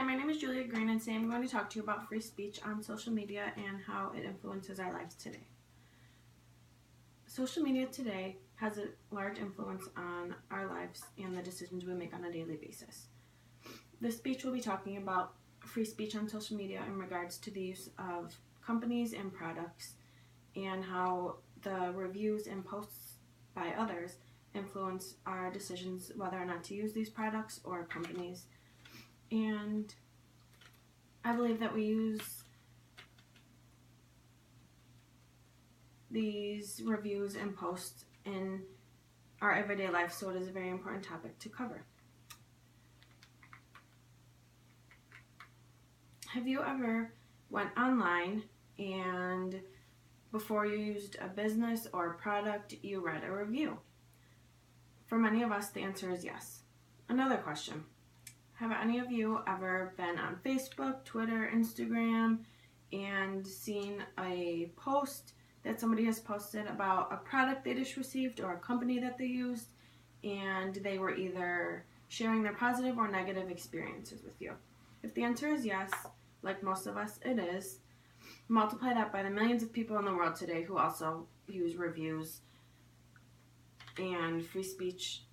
my name is Julia Green, and today I'm going to talk to you about free speech on social media and how it influences our lives today. Social media today has a large influence on our lives and the decisions we make on a daily basis. This speech will be talking about free speech on social media in regards to the use of companies and products and how the reviews and posts by others influence our decisions whether or not to use these products or companies. And I believe that we use these reviews and posts in our everyday life, so it is a very important topic to cover. Have you ever went online and before you used a business or a product, you read a review? For many of us, the answer is yes. Another question. Have any of you ever been on Facebook, Twitter, Instagram, and seen a post that somebody has posted about a product they just received or a company that they used, and they were either sharing their positive or negative experiences with you? If the answer is yes, like most of us, it is. Multiply that by the millions of people in the world today who also use reviews and free speech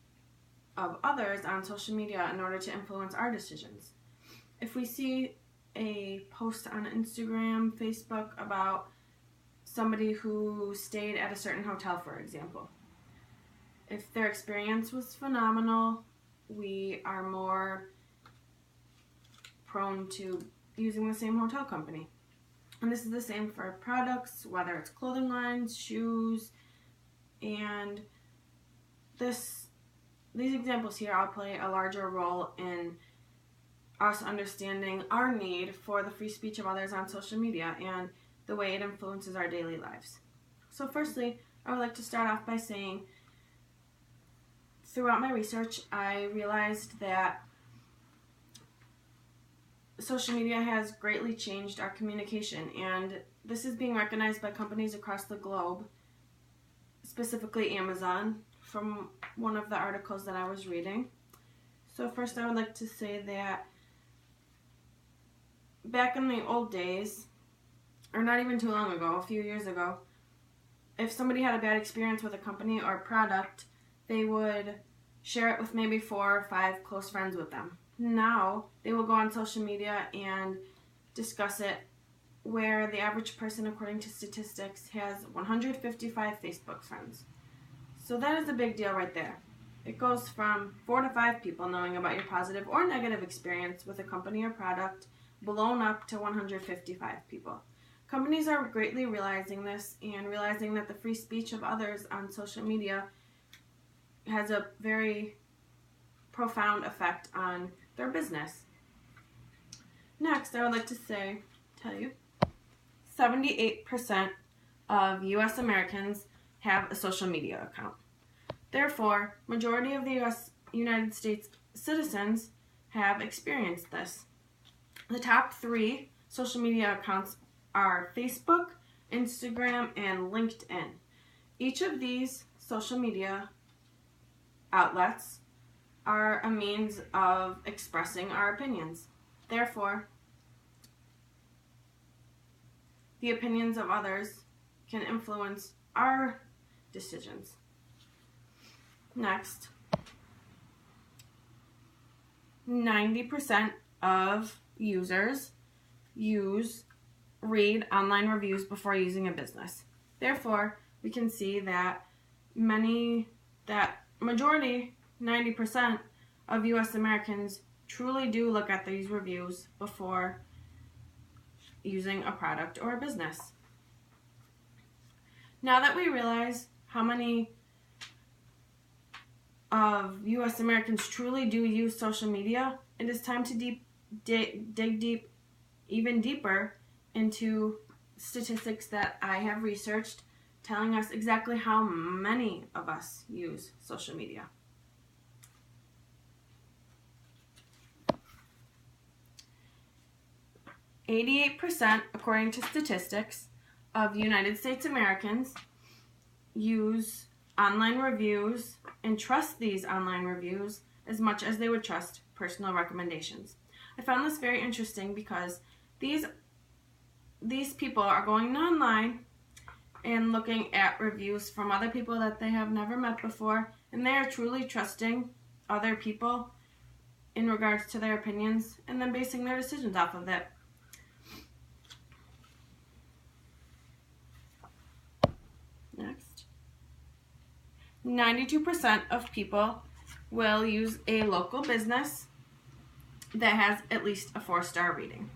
of others on social media in order to influence our decisions. If we see a post on Instagram, Facebook about somebody who stayed at a certain hotel, for example, if their experience was phenomenal, we are more prone to using the same hotel company. And this is the same for products, whether it's clothing lines, shoes, and these examples here all play a larger role in us understanding our need for the free speech of others on social media and the way it influences our daily lives. So firstly, I would like to start off by saying throughout my research, I realized that social media has greatly changed our communication, and this is being recognized by companies across the globe, specifically Amazon, from one of the articles that I was reading. So first I would like to say that back in the old days, or not even too long ago, a few years ago, if somebody had a bad experience with a company or product, they would share it with maybe 4 or 5 close friends with them. Now, they will go on social media and discuss it, where the average person, according to statistics, has 155 Facebook friends. So that is a big deal right there. It goes from 4 to 5 people knowing about your positive or negative experience with a company or product, blown up to 155 people. Companies are greatly realizing this and realizing that the free speech of others on social media has a very profound effect on their business. Next, I would like to tell you, 78% of U.S. Americans have a social media account. Therefore, majority of the United States citizens have experienced this. The top 3 social media accounts are Facebook, Instagram, and LinkedIn. Each of these social media outlets are a means of expressing our opinions. Therefore, the opinions of others can influence our decisions. Next, 90% of users read online reviews before using a business. Therefore, we can see that majority, 90% of U.S. Americans truly do look at these reviews before using a product or a business. Now that we realize how many of U.S. Americans truly do use social media, it is time to dig even deeper into statistics that I have researched, telling us exactly how many of us use social media. 88%, according to statistics, of United States Americans use online reviews and trust these online reviews as much as they would trust personal recommendations. I found this very interesting because these people are going online and looking at reviews from other people that they have never met before, and they are truly trusting other people in regards to their opinions and then basing their decisions off of it. Next. 92% of people will use a local business that has at least a 4-star rating.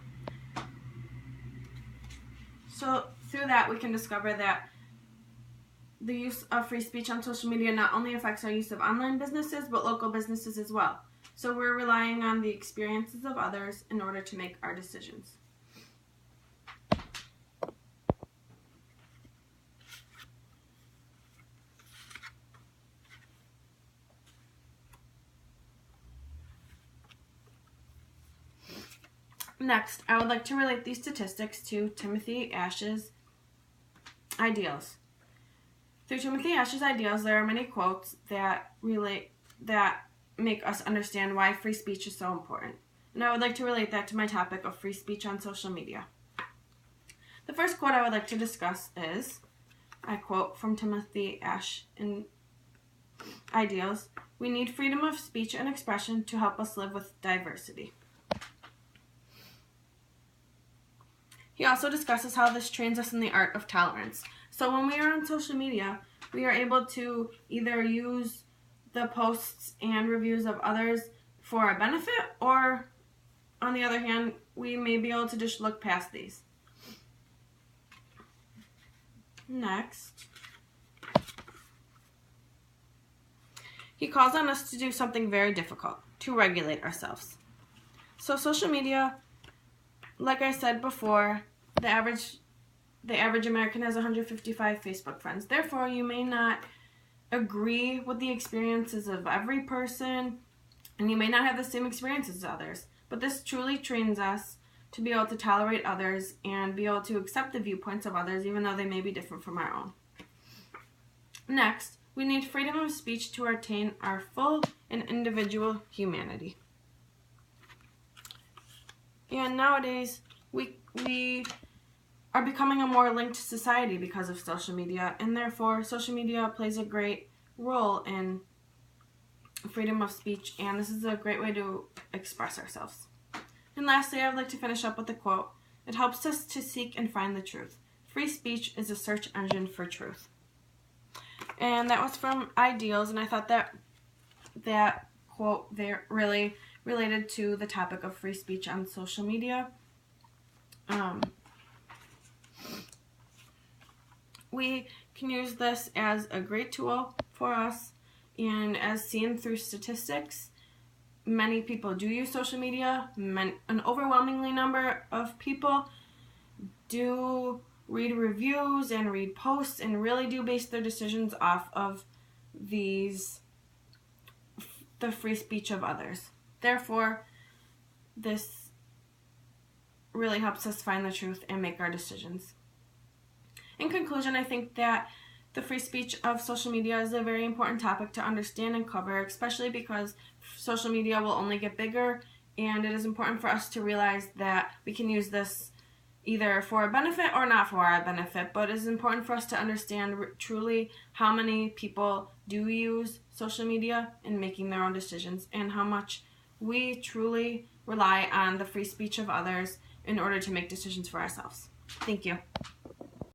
So through that, we can discover that the use of free speech on social media not only affects our use of online businesses, but local businesses as well. So we're relying on the experiences of others in order to make our decisions. Next, I would like to relate these statistics to Timothy Ash's ideals. Through Timothy Ash's ideals, there are many quotes that make us understand why free speech is so important. And I would like to relate that to my topic of free speech on social media. The first quote I would like to discuss is, I quote from Timothy Ash in Ideals, "We need freedom of speech and expression to help us live with diversity." He also discusses how this trains us in the art of tolerance. So when we are on social media, we are able to either use the posts and reviews of others for our benefit, or on the other hand, we may be able to just look past these. Next, he calls on us to do something very difficult, to regulate ourselves. So social media, like I said before, the average American has 155 Facebook friends. Therefore, you may not agree with the experiences of every person, and you may not have the same experiences as others. But this truly trains us to be able to tolerate others and be able to accept the viewpoints of others, even though they may be different from our own. Next, we need freedom of speech to attain our full and individual humanity. And nowadays, we are becoming a more linked society because of social media, and therefore social media plays a great role in freedom of speech, and this is a great way to express ourselves. And lastly, I would like to finish up with a quote. It helps us to seek and find the truth. Free speech is a search engine for truth. And that was from Ideals, and I thought that quote there really related to the topic of free speech on social media. We can use this as a great tool for us, and as seen through statistics, many people do use social media. An overwhelmingly number of people do read reviews and read posts and really do base their decisions off of the free speech of others. Therefore, this really helps us find the truth and make our decisions. In conclusion, I think that the free speech of social media is a very important topic to understand and cover, especially because social media will only get bigger, and it is important for us to realize that we can use this either for our benefit or not for our benefit, but it is important for us to understand truly how many people do use social media in making their own decisions, and how much we truly rely on the free speech of others in order to make decisions for ourselves. Thank you.